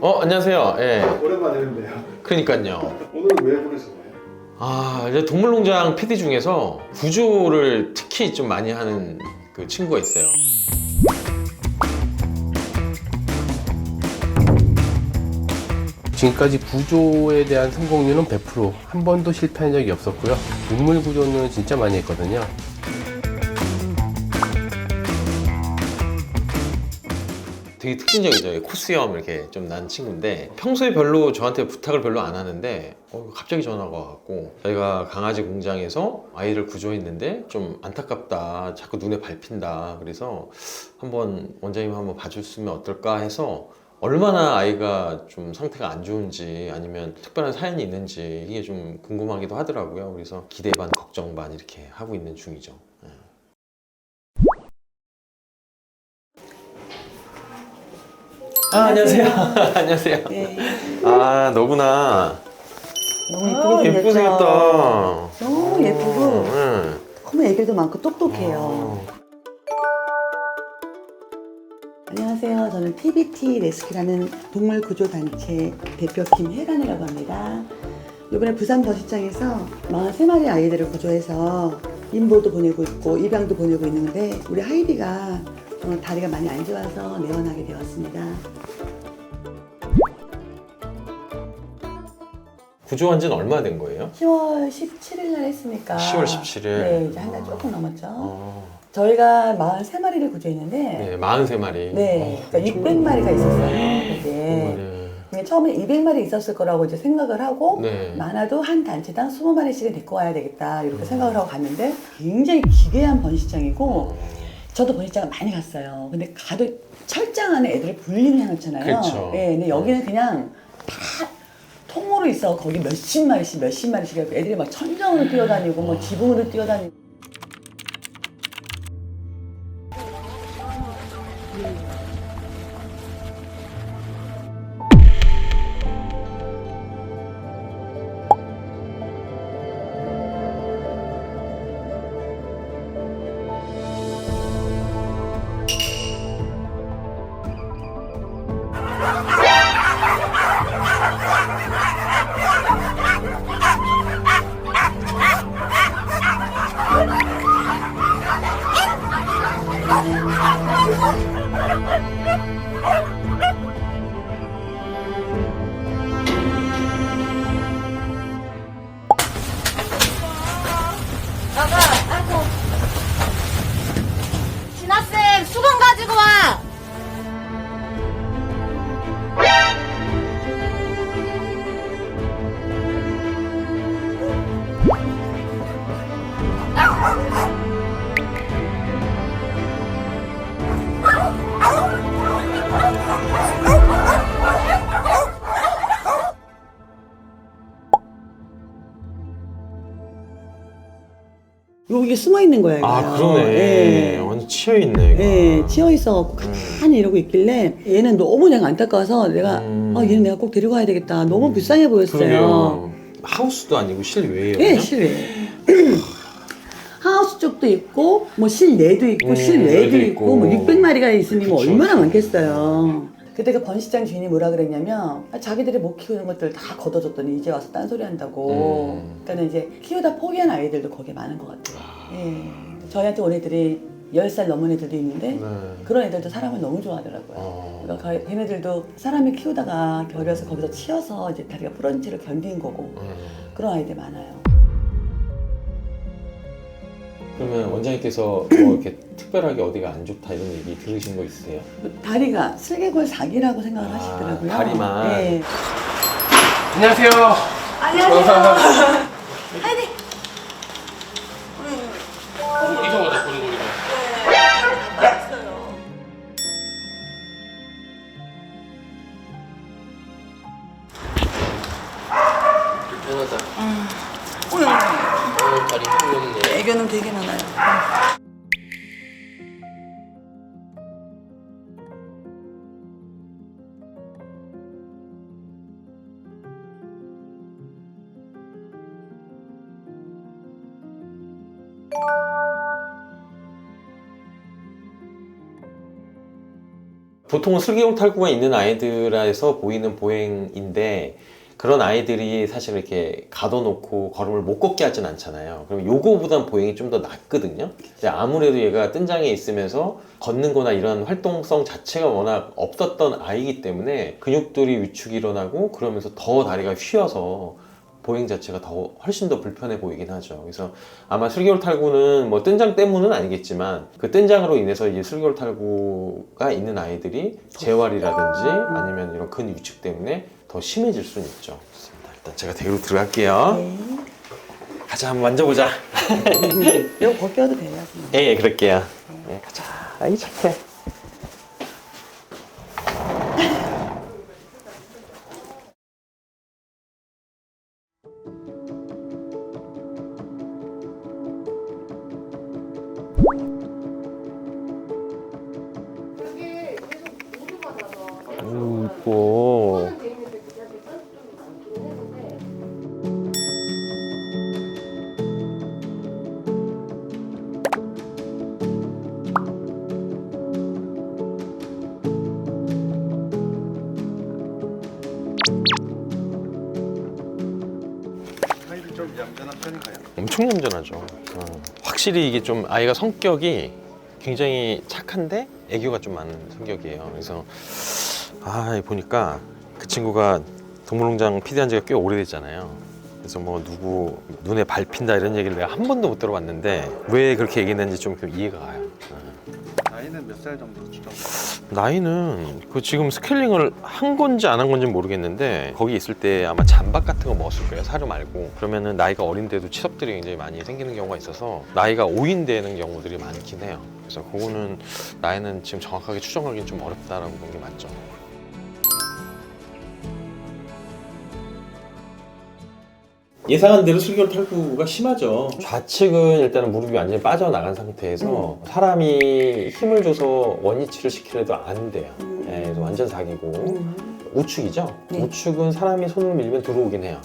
안녕하세요. 예. 오랜만에 뵙네요. 그러니까요. 오늘은 왜 부르신 거예요? 이제 동물농장 PD 중에서 구조를 특히 좀 많이 하는 그 친구가 있어요. 지금까지 구조에 대한 성공률은 100%, 한 번도 실패한 적이 없었고요. 동물 구조는 진짜 많이 했거든요. 되게 특징적이죠. 코수염 이렇게 좀 난 친구인데 평소에 별로 저한테 부탁을 별로 안 하는데 갑자기 전화가 와갖고 저희가 강아지 공장에서 아이를 구조했는데 좀 안타깝다, 자꾸 눈에 밟힌다, 그래서 한번 원장님 한번 봐줬으면 어떨까 해서 얼마나 아이가 좀 상태가 안 좋은지 아니면 특별한 사연이 있는지 이게 좀 궁금하기도 하더라고요. 그래서 기대 반 걱정 반 이렇게 하고 있는 중이죠. 안녕하세요. 안녕하세요. 네. 너구나. 너무 예쁘게 예쁘게 생겼죠? 생겼다. 너무 예쁘고 응. 너무 애교도 많고 똑똑해요. 안녕하세요. 저는 TBT 레스큐라는 동물 구조 단체 대표 김혜란이라고 합니다. 이번에 부산 더시장에서 43마리 아이들을 구조해서 인보도 보내고 있고 입양도 보내고 있는데 우리 하이디가 다리가 많이 안 좋아서 내원하게 되었습니다. 구조한 지는 얼마나 된 거예요? 10월 17일 날 했으니까 10월 17일. 네, 이제 한 달 조금 넘었죠. 어. 저희가 43마리를 구조했는데 네, 43마리. 네, 그러니까 600마리가 있었어요. 그게. 근데 처음에 200마리 있었을 거라고 이제 생각을 하고 네. 많아도 한 단체당 20마리씩은 데리고 와야 되겠다 이렇게 생각을 하고 갔는데 굉장히 기괴한 번식장이고 저도 번식장을 많이 갔어요. 근데 가도 철장 안에 애들을 분리해 놓잖아요. 그렇죠. 네, 근데 여기는 그냥 다 통으로 있어. 거기 몇십 마리씩 해갖고 애들이 막 천정으로 뛰어다니고 뭐 지붕으로 뛰어다니고. 진아쌤, 수건 가지고 와! 여기 숨어 있는 거예요. 그러네. 네. 완전 치여있네. 네, 치여 있어갖고 가만히 이러고 있길래 얘는 너무 내가 안타까워서 내가 얘는 내가 꼭 데리고 가야 되겠다. 너무 불쌍해 보였어요. 그러게요. 하우스도 아니고 실외예요. 네, 그죠? 실외. 하우스 쪽도 있고 뭐 실내도 있고 실외도 외도 있고 뭐 있고. 600마리가 있으니 뭐 그쵸, 얼마나 그쵸. 많겠어요. 그때 그 번식장 주인이 뭐라 그랬냐면 자기들이 못 키우는 것들 다 걷어줬더니 이제 와서 딴소리 한다고. 그러니까 이제 키우다 포기한 아이들도 거기에 많은 것 같아요. 예. 저희한테 온 애들이 10살 넘은 애들도 있는데 그런 애들도 사람을 너무 좋아하더라고요. 그러니까 걔네들도 사람을 키우다가 결여서 거기서 치여서 이제 다리가 부러진 채로 견딘 거고 그런 아이들 많아요. 그러면 원장님께서 뭐 이렇게 특별하게 어디가 안 좋다 이런 얘기 들으신 거 있으세요? 다리가 슬개골 사기라고 생각을 하시더라고요. 다리만. 네. 안녕하세요. 안녕하세요. 다리 풀렸네. 애교는 되게 많아요. 보통은 슬기용 탈구가 있는 아이들에서 보이는 보행인데 그런 아이들이 사실 이렇게 가둬놓고 걸음을 못 걷게 하진 않잖아요. 그럼 요거보단 보행이 좀 더 낫거든요. 근데 아무래도 얘가 뜬장에 있으면서 걷는 거나 이런 활동성 자체가 워낙 없었던 아이이기 때문에 근육들이 위축이 일어나고 그러면서 더 다리가 휘어서 보행 자체가 더 훨씬 더 불편해 보이긴 하죠. 그래서 아마 슬개골 탈구는 뭐 뜬장 때문은 아니겠지만 그 뜬장으로 인해서 이제 슬개골 탈구가 있는 아이들이 재활이라든지 아니면 이런 근육 위축 때문에 더 심해질 수는 있죠. 일단 제가 대로 들어갈게요. 네. 가자, 한번 만져보자. 이거 벗겨도 돼요? 예, 그럴게요. 예, 가자. 아이 착해. 이뻐. 아이들 좀 얌전한 편인가요? 엄청 얌전하죠. 확실히 이게 좀 아이가 성격이 굉장히 착한데 애교가 좀 많은 성격이에요. 그래서 보니까 그 친구가 동물농장 PD한 지가 꽤 오래됐잖아요. 그래서 뭐 누구 눈에 밟힌다 이런 얘기를 내가 한 번도 못 들어봤는데 왜 그렇게 얘기했는지 좀 이해가 가요. 나이는 몇 살 정도 추정? 나이는 그 지금 스케일링을 한 건지 안 한 건지 모르겠는데 거기 있을 때 아마 잠박 같은 거 먹었을 거예요. 사료 말고. 그러면은 나이가 어린데도 치석들이 굉장히 많이 생기는 경우가 있어서 나이가 5인 되는 경우들이 많긴 해요. 그래서 그거는 나이는 지금 정확하게 추정하기는 좀 어렵다라고 보는 게 맞죠. 예상한 대로 슬개골 탈구가 심하죠. 좌측은 일단은 무릎이 완전히 빠져나간 상태에서 사람이 힘을 줘서 원위치를 시키려도 안 돼요. 예, 그래서 완전 사기고 우측이죠. 네. 우측은 사람이 손을 밀면 들어오긴 해요.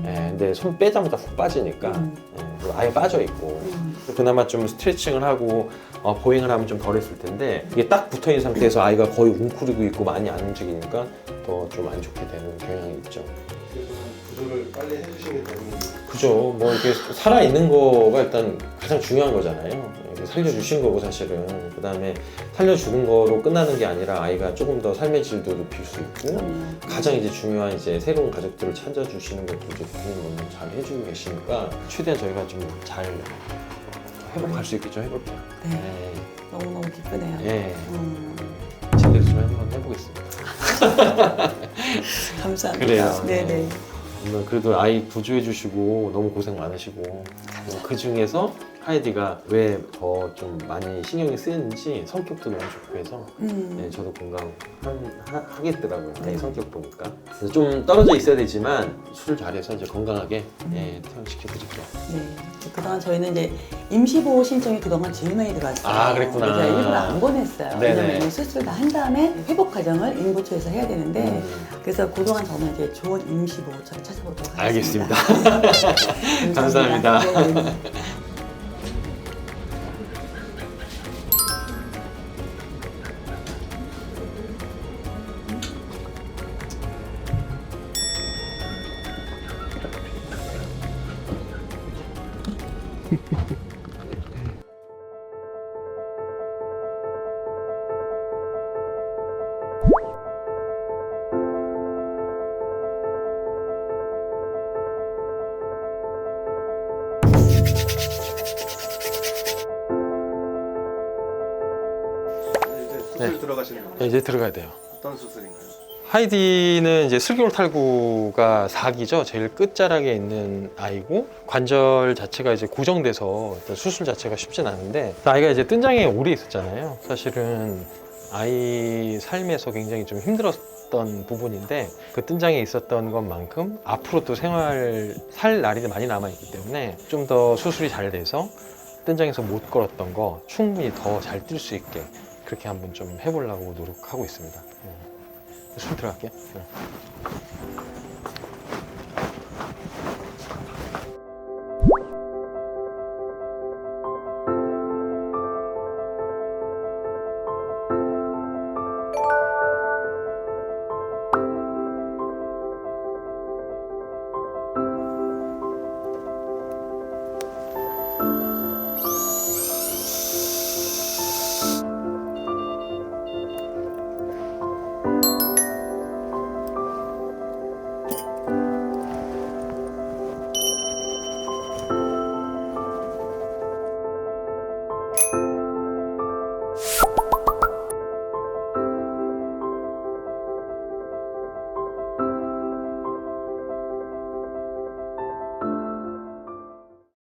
예, 근데 손 빼자마자 훅 빠지니까 예, 그리고 아예 빠져 있고 그나마 좀 스트레칭을 하고 보행을 하면 좀 덜했을 텐데 이게 딱 붙어 있는 상태에서 아이가 거의 웅크리고 있고 많이 안 움직이니까 더 좀 안 좋게 되는 경향이 있죠. 그래서 구조를 빨리 해주시게 되는 그죠. 뭐 이렇게 살아 있는 거가 일단 가장 중요한 거잖아요. 이렇게 살려주신 거고 사실은 그 다음에 살려주는 거로 끝나는 게 아니라 아이가 조금 더 삶의 질도 높일 수 있고 가장 이제 중요한 이제 새로운 가족들을 찾아주시는 것도 이제 부모님 너무 잘 해주고 계시니까 최대한 저희가 좀 잘 회복할 수 있게 좀 해볼게요. 네. 너무너무 기쁘네요. 예. 제대로 좀 한번 해보겠습니다. 감사합니다. 그래요. 네네. 오늘 그래도 아이 구조해 주시고 너무 고생 많으시고 그 중에서 하이디가 왜 더 좀 많이 신경이 쓰이는지 성격도 너무 좋고 해서 네, 저도 공감하겠더라고요. 아이 성격 보니까. 그래서 좀 떨어져 있어야 되지만 수술 잘해서 이제 건강하게 퇴원시켜드릴게요. 네. 그동안 저희는 이제 임시보호 신청이 그동안 제일 많이 들어왔어요. 아, 그랬구나. 그래서 일부러 안 보냈어요. 네네. 왜냐면 수술 다 한 다음에 회복 과정을 인구초에서 해야 되는데 그래서 그동안 저는 이제 좋은 임시보호처를 찾아보도록 하겠습니다. 알겠습니다. 감사합니다. 네, 네. 이제 수술 들어가시는 건가요? 이제 들어가야 돼요. 어떤 수술인가요? 하이디는 이제 슬개골 탈구가 4기죠. 제일 끝자락에 있는 아이고 관절 자체가 이제 고정돼서 일단 수술 자체가 쉽진 않은데 아이가 이제 뜬장에 오래 있었잖아요. 사실은 아이 삶에서 굉장히 좀 힘들었던 부분인데 그 뜬장에 있었던 것만큼 앞으로 또 살 날이 많이 남아있기 때문에 좀 더 수술이 잘 돼서 뜬장에서 못 걸었던 거 충분히 더 잘 뛸 수 있게 그렇게 한번 좀 해보려고 노력하고 있습니다. 술 들어갈게요.